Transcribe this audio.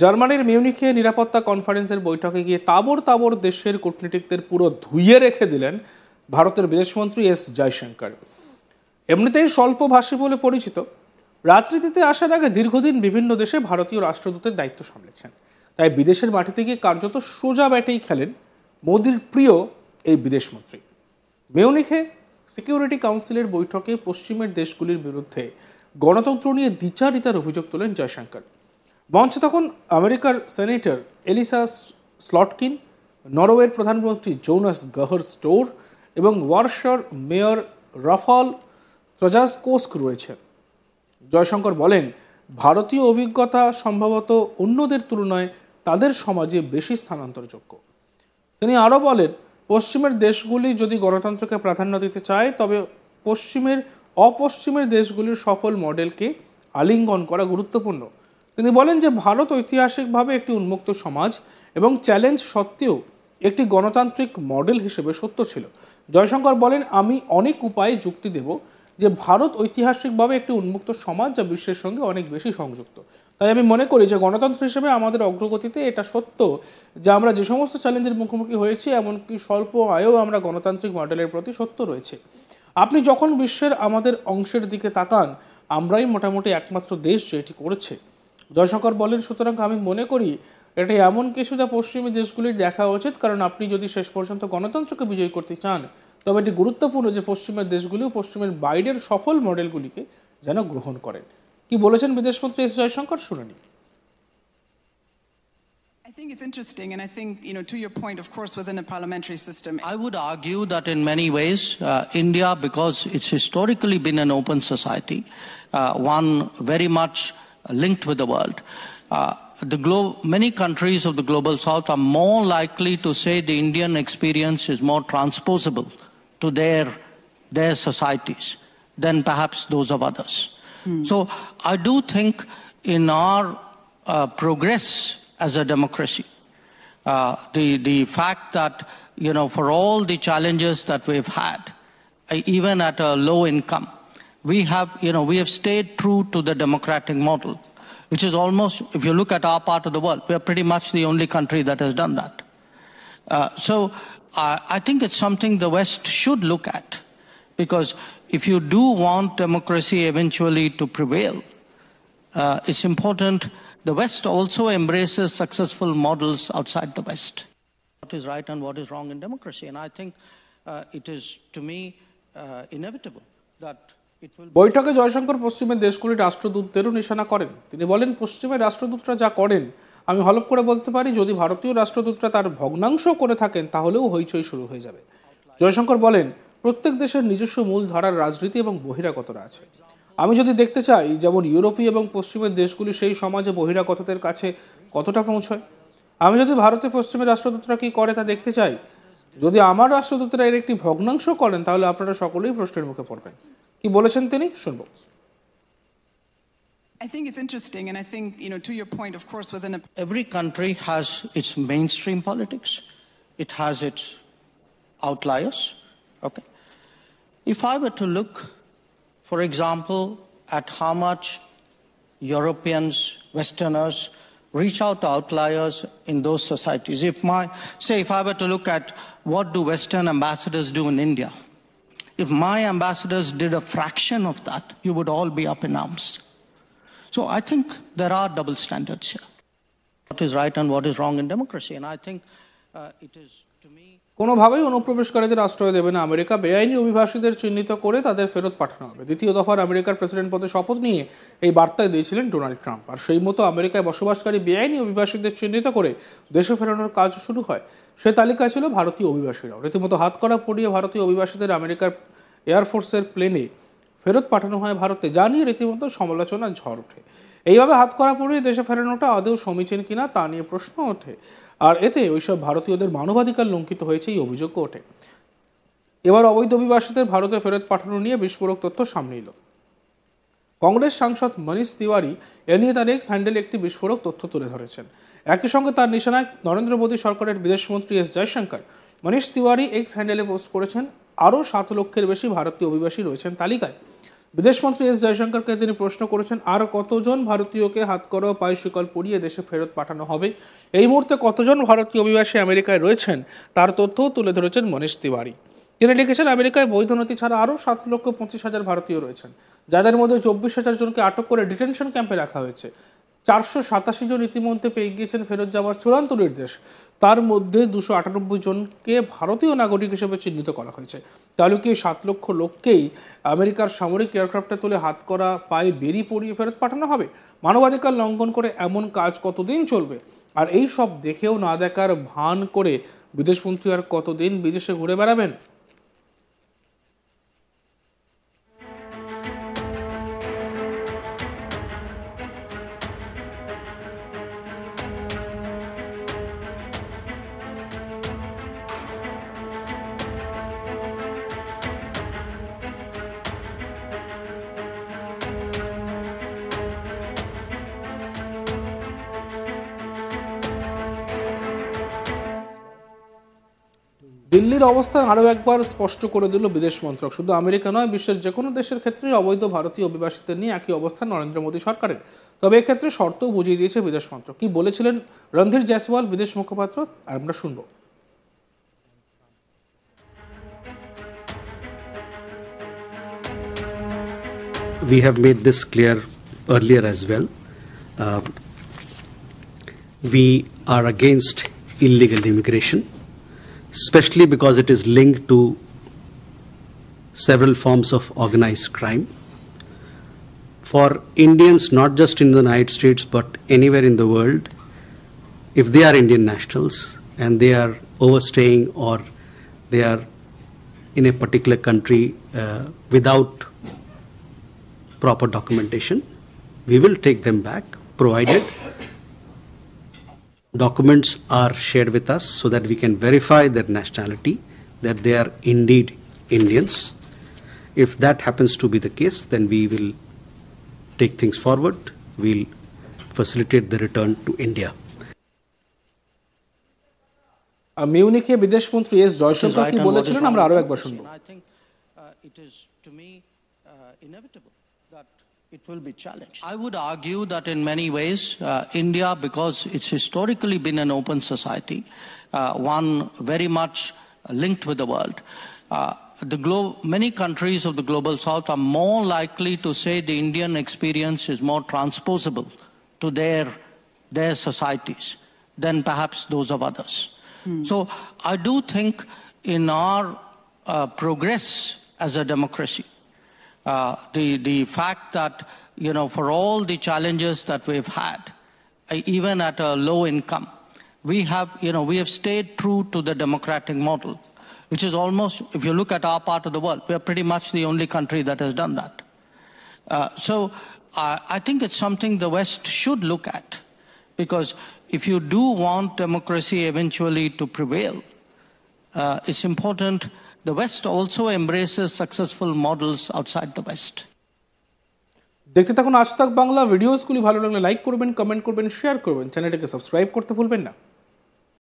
জার্মানির মিউনিখে নিরাপত্তা কনফারেন্সের বৈঠকে গিয়ে তাবর তাবর দেশের কূটনীতিকদের পুরো ধুইয়ে রেখে দিলেন ভারতের বিদেশমন্ত্রী এস জয়শঙ্কর। এমনিতেই স্বল্পভাষী বলে পরিচিত, রাজনীতিতে আসার আগে দীর্ঘদিন বিভিন্ন দেশে ভারতীয় রাষ্ট্রদূতের দায়িত্ব সামলেছেন। তাই বিদেশের মাটিতে গিয়ে কার্যত সোজা ব্যাটেই খেলেন মোদির প্রিয় এই বিদেশমন্ত্রী। মিউনিখে সিকিউরিটি কাউন্সিলের বৈঠকে পশ্চিমের দেশগুলির বিরুদ্ধে গণতন্ত্র নিয়ে দ্বিচারিতার অভিযোগ তোলেন জয়শঙ্কর। মঞ্চে তখন আমেরিকার সেনেটর এলিসা স্লটকিন, নরওয়ের প্রধানমন্ত্রী জোনাস গাহার স্টোর এবং ওয়ারশার মেয়র রাফাল ত্রাজাসকোস্ক রয়েছে। জয়শঙ্কর বলেন, ভারতীয় অভিজ্ঞতা সম্ভবত অন্যদের তুলনায় তাদের সমাজে বেশি স্থানান্তরযোগ্য। তিনি আরও বলেন, পশ্চিমের দেশগুলি যদি গণতন্ত্রকে প্রাধান্য দিতে চায় তবে অপশ্চিমের দেশগুলির সফল মডেলকে আলিঙ্গন করা গুরুত্বপূর্ণ। তিনি বলেন যে ভারত ঐতিহাসিকভাবে একটি উন্মুক্ত সমাজ এবং চ্যালেঞ্জ সত্ত্বেও একটি গণতান্ত্রিক মডেল হিসেবে সত্য ছিল। জয়শঙ্কর বলেন, আমি অনেক উপায়ে যুক্তি দেব যে ভারত ঐতিহাসিকভাবে একটি উন্মুক্ত সমাজ যা বিশ্বের সঙ্গে অনেক বেশি সংযুক্ত। তাই আমি মনে করি যে গণতন্ত্র হিসেবে আমাদের অগ্রগতিতে এটা সত্য যে আমরা যে সমস্ত চ্যালেঞ্জের মুখোমুখি হয়েছি এমনকি স্বল্প আয়েও আমরা গণতান্ত্রিক মডেলের প্রতি সত্য রয়েছে। আপনি যখন বিশ্বের আমাদের অংশের দিকে তাকান, আমরাই মোটামুটি একমাত্র দেশ যেটি করেছে। জয়শঙ্কর বলেন, সুতরাং আমি মনে করি এটা এমন কিছু যা পশ্চিমী দেশগুলির দেখা উচিত, কারণ আপনি যদি শেষ পর্যন্ত গণতন্ত্রকে বিজয়ী করতে চান তবে এটি গুরুত্বপূর্ণ যে পশ্চিমের দেশগুলিও পশ্চিমের বাইরের সফল মডেলগুলিকে যেন গ্রহণ করেন। কি বলেছেন বিদেশমন্ত্রী এস জয়শঙ্কর, শুনে নিন। I think it's interesting, and I think, to your point, of course, within a parliamentary system, I would argue that in many ways, India, because it's historically been an open society, one very much linked with the world, many countries of the global south are more likely to say the Indian experience is more transposable to their societies than perhaps those of others. So I do think in our progress as a democracy, the fact that, for all the challenges that we've had, even at a low income, we have stayed true to the democratic model, which is almost, if you look at our part of the world, we are pretty much the only country that has done that. So I think it's something the West should look at, because if you do want democracy eventually to prevail, it's important the West also embraces successful models outside the West. What is right and what is wrong in democracy? And I think it is, to me, inevitable that it will... বৈঠকে জয়শঙ্কর পশ্চিমের দেশগুলির রাষ্ট্রদূতদেরও নিশানা করেন। তিনি বলেন, পশ্চিমের রাষ্ট্রদূতরা যা করেন আমি হলফ করে বলতে পারি, যদি ভারতীয় রাষ্ট্রদূতরা তার ভগ্নাংশ করে থাকেন তাহলেও হইচই শুরু হয়ে যাবে। জয়শঙ্কর বলেন, প্রত্যেক দেশের নিজস্ব মূল ধারার রাজনীতি এবং বহিরাগতরা আছে। আমি যদি দেখতে চাই যেমন ইউরোপীয় এবং পশ্চিমের দেশগুলি সেই সমাজে বহিরাগতদের কাছে কতটা পৌঁছয়, আমি যদি ভারতে পশ্চিমের রাষ্ট্রদূতরা কী করে তা দেখতে চাই। যদি আমার রাষ্ট্রদূতরা এর একটি ভগ্নাংশ করেন তাহলে আপনারা সকলেই প্রশ্নের মুখে পড়বেন। কি বলেছেন তিনি, শুনব। I think it's interesting, and I think, to your point, of course, within every country has its mainstream politics. It has its outliers. Okay. If I were to look, for example, at how much Europeans, Westerners reach out to outliers in those societies. If I were to look at what do Western ambassadors do in India, if my ambassadors did a fraction of that, you would all be up in arms. So I think there are double standards here. What is right and what is wrong in democracy? And I think it is, to me... কোনোভাবেই অনুপ্রবেশকারীদের আশ্রয় দেবে না America. বেআইনি অভিবাসীদের চিহ্নিত করে তাদের ফেরত পাঠানো হবে। দ্বিতীয় দফার আমেরিকার প্রেসিডেন্ট পদে শপথ নিয়ে এই বার্তায় দিয়েছিলেন ডোনাল্ড ট্রাম্প। আর সেই মতো আমেরিকায় বসবাসকারী বেআইনি অভিবাসীদের চিহ্নিত করে দেশে ফেরানোর কাজ শুরু হয়। সে তালিকায় ছিল ভারতীয় অভিবাসীরাও। রীতিমতো হাতকড়া পরিয়ে ভারতীয় অভিবাসীদের আমেরিকার এয়ারফোর্সের প্লেনে ফেরত পাঠানো হয় ভারতে, যা নিয়ে রীতিমতো সমালোচনার ঝড় ওঠে। এইভাবে হাতকড়া পরিয়ে দেশে ফেরানোটা আদৌ সমীচীন কিনা তা নিয়ে প্রশ্ন ওঠে, আর এতে ওইসব ভারতীয়দের মানবাধিকার লঙ্ঘিত হয়েছে এই অভিযোগও ওঠে। এবার অবৈধ অভিবাসীদের ভারতে ফেরত পাঠানো নিয়ে বিস্ফোরক তথ্য সামনে এলো। কংগ্রেস সাংসদ মনীষ তিওয়ারি এ নিয়ে তার এক্স হ্যান্ডেলে একটি বিস্ফোরক তথ্য তুলে ধরেছেন। একই সঙ্গে তার নিশানায় নরেন্দ্র মোদী সরকারের বিদেশমন্ত্রী এস জয়শঙ্কর। মনীষ তিওয়ারি এক্স হ্যান্ডেলে পোস্ট করেছেন, আরও 7 লক্ষের বেশি ভারতীয় অভিবাসী রয়েছেন তালিকায়। বিদেশমন্ত্রী এস জয়শঙ্করকে তিনি প্রশ্ন করেছেন, আর কতজন ভারতীয়কে হাতকড়া ও পায়ে শিকল পরিয়ে দেশে ফেরত পাঠানো হবে? এই মুহূর্তে কতজন ভারতীয় অভিবাসী আমেরিকায় রয়েছেন তার তথ্যও তুলে ধরেছেন মনীষ তিওয়ারি। তিনি লিখেছেন, আমেরিকায় বৈধ নথি ছাড়া আরও 7,25,000 ভারতীয় রয়েছেন, যাদের মধ্যে 24,000 জনকে আটক করে ডিটেনশন ক্যাম্পে রাখা হয়েছে। 487 জন ইতিমধ্যে পেয়ে গিয়েছেন ফেরত যাওয়ার চূড়ান্ত নির্দেশ। তার মধ্যে 298 জনকে ভারতীয় নাগরিক হিসেবে চিহ্নিত করা হয়েছে। তাহলে কি 7 লক্ষ লোককেই আমেরিকার সামরিক এয়ারক্রাফটে তুলে হাতকড়া পায়ে বেরি পরিয়ে ফেরত পাঠানো হবে? মানবাধিকার লঙ্ঘন করে এমন কাজ কতদিন চলবে? আর এই সব দেখেও না দেখার ভান করে বিদেশমন্ত্রী আর কতদিন বিদেশে ঘুরে বেড়াবেন? দিল্লির অবস্থান আরও একবার স্পষ্ট করে দিল বিদেশ মন্ত্রক। শুধু আমেরিকা নয়, বিশ্বের যে কোনো দেশের ক্ষেত্রেই অবৈধ ভারতীয় অভিবাসীদের নিয়ে একই অবস্থান নরেন্দ্র মোদী সরকারের। তবে এক্ষেত্রে শর্তও বুঝিয়ে দিয়েছে বিদেশ মন্ত্রক। কি বলেছিলেন রণধীর জয়সওয়াল, বিদেশ মুখপাত্র, আমরা শুনব। We have made this clear earlier as well. We are against illegal immigration, especially because it is linked to several forms of organized crime. For Indians, not just in the United States but anywhere in the world, if they are Indian nationals and they are overstaying or they are in a particular country without proper documentation, we will take them back, provided documents are shared with us so that we can verify their nationality, that they are indeed Indians. If that happens to be the case, then we will take things forward. We'll facilitate the return to India. মিউনিকে বিদেশমন্ত্রী S Jaishankar কি বলেছিলেন আমরা আরো একবার শুনব। I think it is to me inevitable that it will be challenged. I would argue that in many ways, India, because it's historically been an open society, one very much linked with the world, many countries of the global south are more likely to say the Indian experience is more transposable to their societies than perhaps those of others. So I do think in our progress as a democracy, the fact that, you know, for all the challenges that we've had, even at a low income, we have stayed true to the democratic model, which is almost, if you look at our part of the world, we are pretty much the only country that has done that. So I think it's something the West should look at, because if you do want democracy eventually to prevail, it's important the West also embraces successful models outside the West. দেখতে থাকুন আজ তাক বাংলা। ভিডিওসগুলি ভালো লাগলে like করবেন, comment করবেন, share করবেন, চ্যানেলটিকে সাবস্ক্রাইব করতে ভুলবেন না।